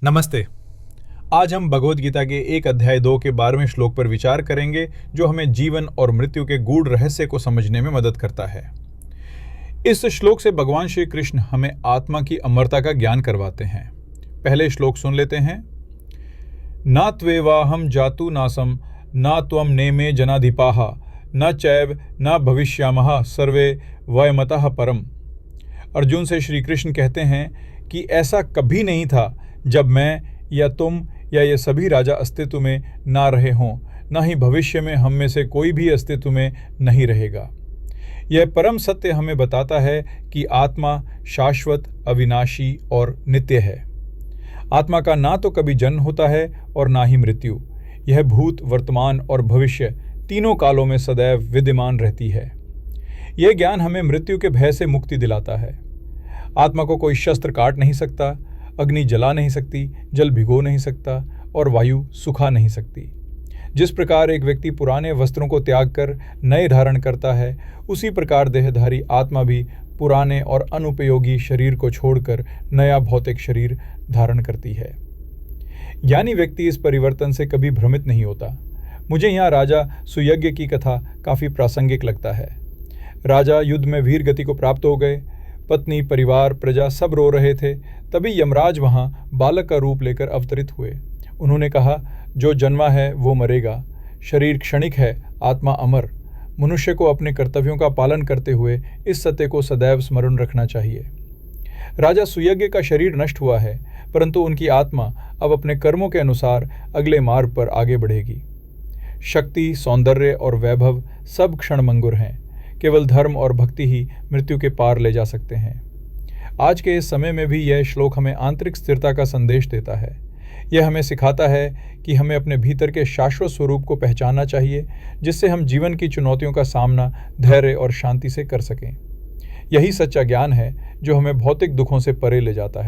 नमस्ते। आज हम भगवद गीता के एक अध्याय 2 के 12वें श्लोक पर विचार करेंगे, जो हमें जीवन और मृत्यु के गूढ़ रहस्य को समझने में मदद करता है। इस श्लोक से भगवान श्री कृष्ण हमें आत्मा की अमरता का ज्ञान करवाते हैं। पहले श्लोक सुन लेते हैं। न त्वेवाहम जातु नासम न त्वम नेमे जनाधिपाः न चैव न भविष्यामः सर्वे वयमतः परम। अर्जुन से श्री कृष्ण कहते हैं कि ऐसा कभी नहीं था जब मैं या तुम या ये सभी राजा अस्तित्व में ना रहे हों, न ही भविष्य में हम में से कोई भी अस्तित्व में नहीं रहेगा। यह परम सत्य हमें बताता है कि आत्मा शाश्वत, अविनाशी और नित्य है। आत्मा का ना तो कभी जन्म होता है और ना ही मृत्यु। यह भूत, वर्तमान और भविष्य तीनों कालों में सदैव विद्यमान रहती है। यह ज्ञान हमें मृत्यु के भय से मुक्ति दिलाता है। आत्मा को कोई शस्त्र काट नहीं सकता, अग्नि जला नहीं सकती, जल भिगो नहीं सकता और वायु सुखा नहीं सकती। जिस प्रकार एक व्यक्ति पुराने वस्त्रों को त्याग कर नए धारण करता है, उसी प्रकार देहधारी आत्मा भी पुराने और अनुपयोगी शरीर को छोड़कर नया भौतिक शरीर धारण करती है। ज्ञानी व्यक्ति इस परिवर्तन से कभी भ्रमित नहीं होता। मुझे यहाँ राजा सुयज्ञ की कथा काफ़ी प्रासंगिक लगता है। राजा युद्ध में वीर गति को प्राप्त हो गए। पत्नी, परिवार, प्रजा सब रो रहे थे। तभी यमराज वहाँ बालक का रूप लेकर अवतरित हुए। उन्होंने कहा, जो जन्मा है वो मरेगा। शरीर क्षणिक है, आत्मा अमर। मनुष्य को अपने कर्तव्यों का पालन करते हुए इस सत्य को सदैव स्मरण रखना चाहिए। राजा सुयज्ञ का शरीर नष्ट हुआ है, परंतु उनकी आत्मा अब अपने कर्मों के अनुसार अगले मार्ग पर आगे बढ़ेगी। शक्ति, सौंदर्य और वैभव सब क्षणभंगुर हैं। केवल धर्म और भक्ति ही मृत्यु के पार ले जा सकते हैं। आज के इस समय में भी यह श्लोक हमें आंतरिक स्थिरता का संदेश देता है। यह हमें सिखाता है कि हमें अपने भीतर के शाश्वत स्वरूप को पहचानना चाहिए, जिससे हम जीवन की चुनौतियों का सामना धैर्य और शांति से कर सकें। यही सच्चा ज्ञान है जो हमें भौतिक दुखों से परे ले जाता है।